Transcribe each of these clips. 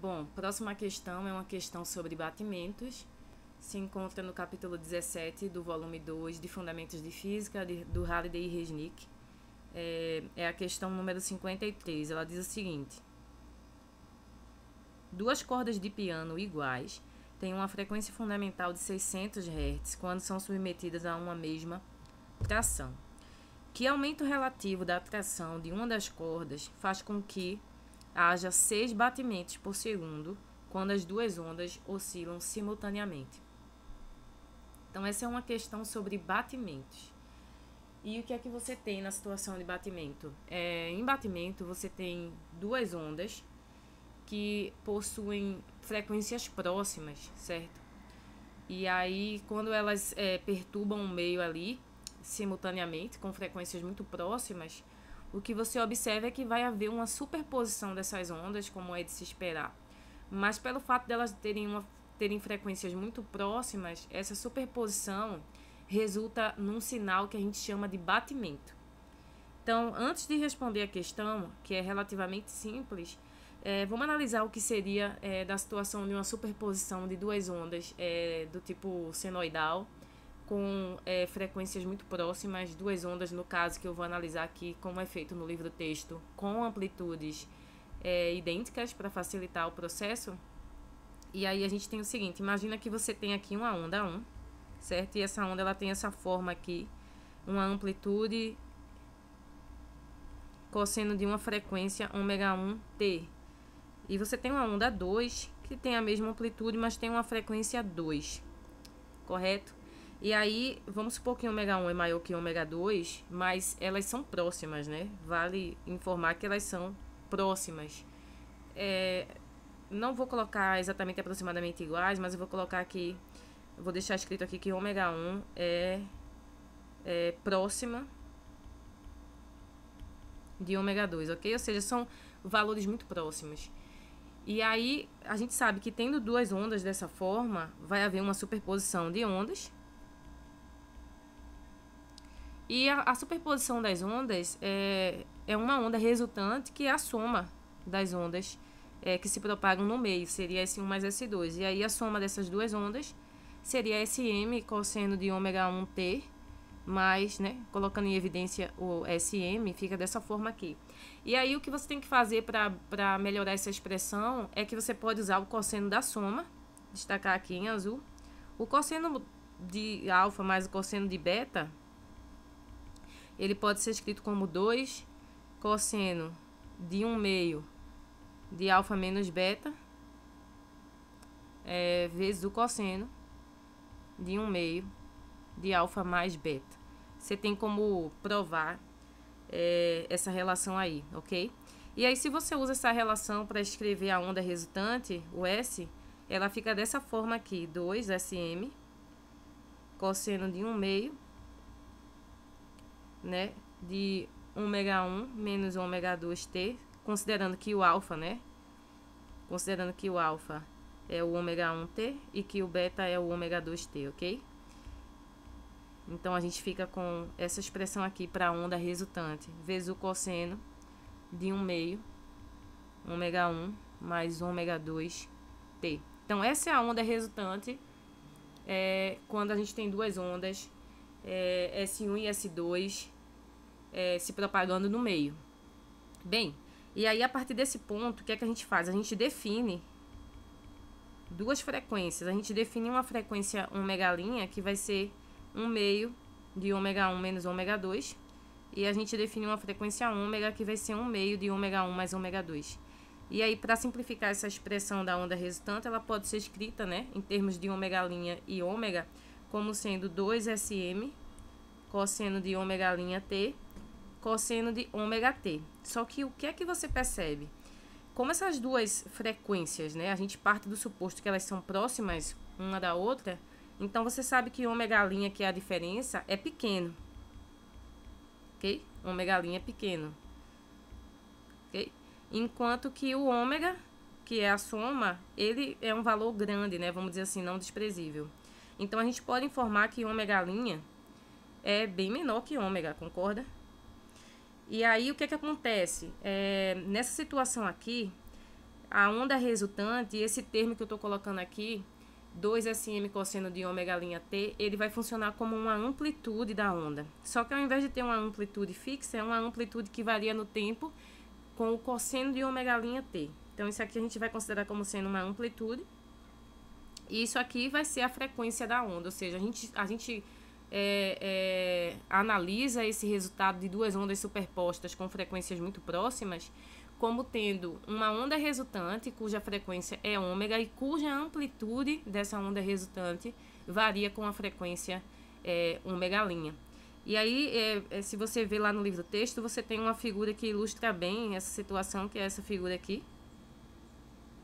Bom, próxima questão é uma questão sobre batimentos. Se encontra no capítulo 17 do volume 2 de Fundamentos de Física, do Halliday e Resnick. É a questão número 53. Ela diz o seguinte: duas cordas de piano iguais têm uma frequência fundamental de 600 Hz quando são submetidas a uma mesma tração. Que aumento relativo da tração de uma das cordas faz com que haja 6 batimentos por segundo quando as duas ondas oscilam simultaneamente. Então, essa é uma questão sobre batimentos. E o que é que você tem na situação de batimento? Em batimento, você tem duas ondas que possuem frequências próximas, certo? E aí, quando elas perturbam o meio ali, simultaneamente, com frequências muito próximas, o que você observa é que vai haver uma superposição dessas ondas, como é de se esperar. Mas pelo fato delas terem frequências muito próximas, essa superposição resulta num sinal que a gente chama de batimento. Então, antes de responder a questão, que é relativamente simples, vamos analisar o que seria da situação de uma superposição de duas ondas do tipo senoidal, com frequências muito próximas, duas ondas, no caso que eu vou analisar aqui, como é feito no livro texto, com amplitudes idênticas para facilitar o processo. E aí a gente tem o seguinte: imagina que você tem aqui uma onda 1, certo? E essa onda ela tem essa forma aqui, uma amplitude cosseno de uma frequência ômega 1t. E você tem uma onda 2, que tem a mesma amplitude, mas tem uma frequência 2, correto? E aí, vamos supor que ômega 1 é maior que ômega 2, mas elas são próximas, né? Vale informar que elas são próximas. Não vou colocar exatamente aproximadamente iguais, mas eu vou colocar aqui, vou deixar escrito aqui que ômega 1 é próxima de ômega 2, ok? Ou seja, são valores muito próximos. E aí, a gente sabe que tendo duas ondas dessa forma, vai haver uma superposição de ondas. E a superposição das ondas é uma onda resultante que é a soma das ondas que se propagam no meio, seria S1 mais S2. E aí a soma dessas duas ondas seria SM cosseno de ômega 1t, mais, né, colocando em evidência o SM, fica dessa forma aqui. E aí o que você tem que fazer para melhorar essa expressão é que você pode usar o cosseno da soma, destacar aqui em azul. O cosseno de alfa mais o cosseno de beta, ele pode ser escrito como 2 cosseno de 1/2 de alfa menos beta vezes o cosseno de 1/2 de alfa mais beta. Você tem como provar essa relação aí, ok? E aí, se você usa essa relação para escrever a onda resultante, o S, ela fica dessa forma aqui: 2SM cosseno de 1/2, né, de ômega 1 menos ômega 2t, considerando que o alfa, né, considerando que o alfa é o ômega 1t e que o beta é o ômega 2t, ok? Então, a gente fica com essa expressão aqui para a onda resultante, vezes o cosseno de 1/2 ômega 1 mais ômega 2t. Então, essa é a onda resultante quando a gente tem duas ondas, S1 e S2, se propagando no meio. Bem, e aí a partir desse ponto, o que é que a gente faz? A gente define duas frequências. A gente define uma frequência ômega', que vai ser 1/2 de ômega 1 menos ômega 2. E a gente define uma frequência ômega, que vai ser 1/2 de ômega 1 mais ômega 2. E aí, para simplificar essa expressão da onda resultante, ela pode ser escrita, né, em termos de ômega' e ômega, como sendo 2SM cosseno de ômega' cosseno de ômega t. Só que o que é que você percebe? Como essas duas frequências, né, a gente parte do suposto que elas são próximas uma da outra, então você sabe que ômega', que é a diferença, é pequeno. Ok? Ômega' é pequeno. Ok? Enquanto que o ômega, que é a soma, ele é um valor grande, né, vamos dizer assim, não desprezível. Então a gente pode informar que ômega' é bem menor que ômega, concorda? E aí, o que é que acontece? Nessa situação aqui, a onda resultante, esse termo que eu estou colocando aqui, 2SM cosseno de ômega' t, ele vai funcionar como uma amplitude da onda. Só que ao invés de ter uma amplitude fixa, é uma amplitude que varia no tempo com o cosseno de ômega' t. Então, isso aqui a gente vai considerar como sendo uma amplitude. E isso aqui vai ser a frequência da onda, ou seja, a gente analisa esse resultado de duas ondas superpostas com frequências muito próximas como tendo uma onda resultante cuja frequência é ômega e cuja amplitude dessa onda resultante varia com a frequência ômega'. E aí, se você ver lá no livro texto, você tem uma figura que ilustra bem essa situação, que é essa figura aqui.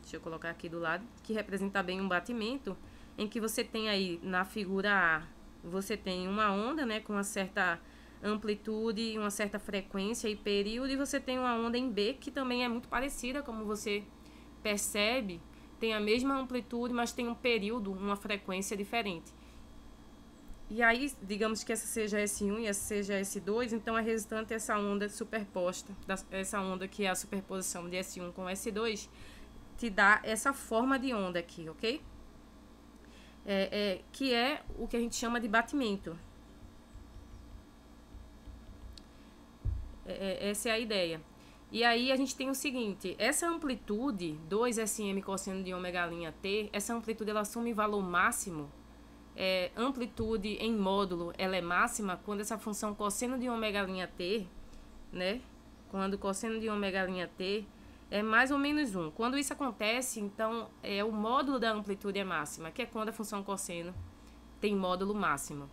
Deixa eu colocar aqui do lado, que representa bem um batimento, em que você tem aí na figura A, você tem uma onda, né, com uma certa amplitude, uma certa frequência e período, e você tem uma onda em B que também é muito parecida, como você percebe, tem a mesma amplitude, mas tem um período, uma frequência diferente. E aí, digamos que essa seja S1 e essa seja S2, então a resultante é essa onda superposta, essa onda que é a superposição de S1 com S2, te dá essa forma de onda aqui, ok? Que é o que a gente chama de batimento. Essa é a ideia. E aí a gente tem o seguinte, essa amplitude, 2SM cosseno de ômega' t, essa amplitude ela assume valor máximo, amplitude em módulo, ela é máxima quando essa função cosseno de ômega' t, né? Quando cosseno de ômega' t é mais ou menos 1. Quando isso acontece, então, o módulo da amplitude é máxima, que é quando a função cosseno tem módulo máximo.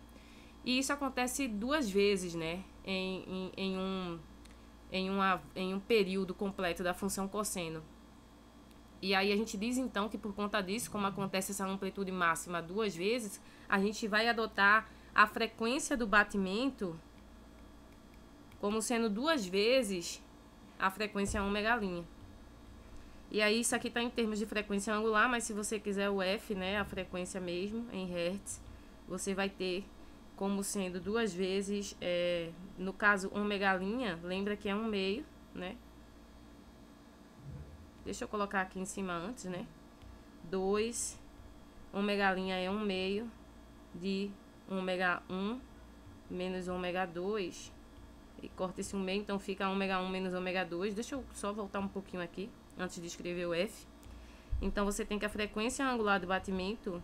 E isso acontece duas vezes, né, em um período completo da função cosseno. E aí a gente diz, então, que por conta disso, como acontece essa amplitude máxima duas vezes, a gente vai adotar a frequência do batimento como sendo duas vezes a frequência ômega'. E aí isso aqui está em termos de frequência angular, mas se você quiser o F, né, a frequência mesmo, em Hertz, você vai ter como sendo duas vezes, no caso ômega', lembra que é 1/2, né? Deixa eu colocar aqui em cima antes, né? 2, ômega' é 1/2 de ômega'1 menos ômega'2. E corta esse 1/2, então fica ômega'1 menos ômega'2. Deixa eu só voltar um pouquinho aqui, antes de escrever o F. Então, você tem que a frequência angular do batimento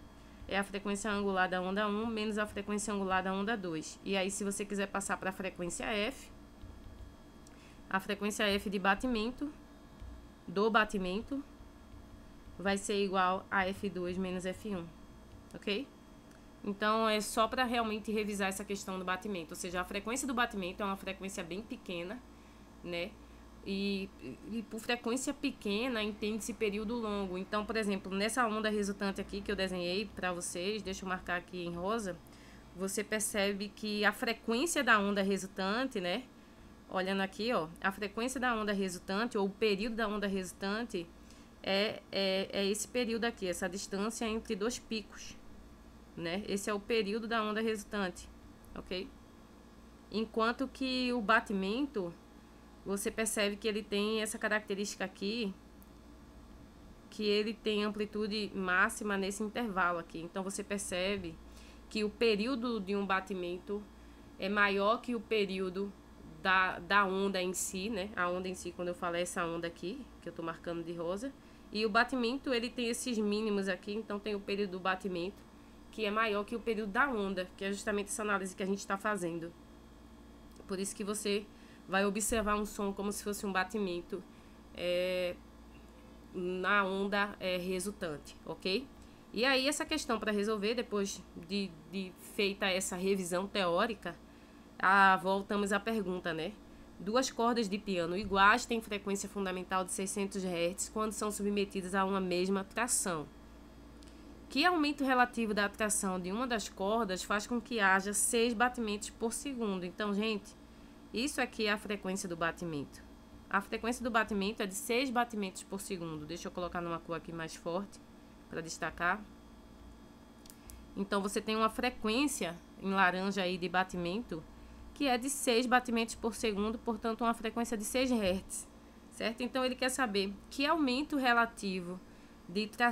é a frequência angular da onda 1 menos a frequência angular da onda 2. E aí, se você quiser passar para a frequência F, a frequência F de batimento, do batimento, vai ser igual a F2 menos F1, ok? Então, é só para realmente revisar essa questão do batimento. Ou seja, a frequência do batimento é uma frequência bem pequena, né? E por frequência pequena, entende-se período longo. Então, por exemplo, nessa onda resultante aqui que eu desenhei para vocês, deixa eu marcar aqui em rosa, você percebe que a frequência da onda resultante, né? Olhando aqui, ó, a frequência da onda resultante, ou o período da onda resultante, é esse período aqui, essa distância entre dois picos, né? Esse é o período da onda resultante, ok? Enquanto que o batimento, você percebe que ele tem essa característica aqui, que ele tem amplitude máxima nesse intervalo aqui. Então, você percebe que o período de um batimento é maior que o período da onda em si, né? A onda em si, quando eu falo essa onda aqui, que eu estou marcando de rosa. E o batimento, ele tem esses mínimos aqui, então tem o período do batimento, que é maior que o período da onda, que é justamente essa análise que a gente está fazendo. Por isso que você vai observar um som como se fosse um batimento na onda resultante, ok? E aí essa questão para resolver, depois de feita essa revisão teórica, voltamos à pergunta, né? Duas cordas de piano iguais têm frequência fundamental de 600 Hz quando são submetidas a uma mesma tração. Que aumento relativo da tração de uma das cordas faz com que haja 6 batimentos por segundo. Então, gente, isso aqui é a frequência do batimento. A frequência do batimento é de 6 batimentos por segundo. Deixa eu colocar numa cor aqui mais forte para destacar. Então, você tem uma frequência em laranja aí de batimento que é de 6 batimentos por segundo, portanto, uma frequência de 6 Hz. certo? Então, ele quer saber que aumento relativo de tração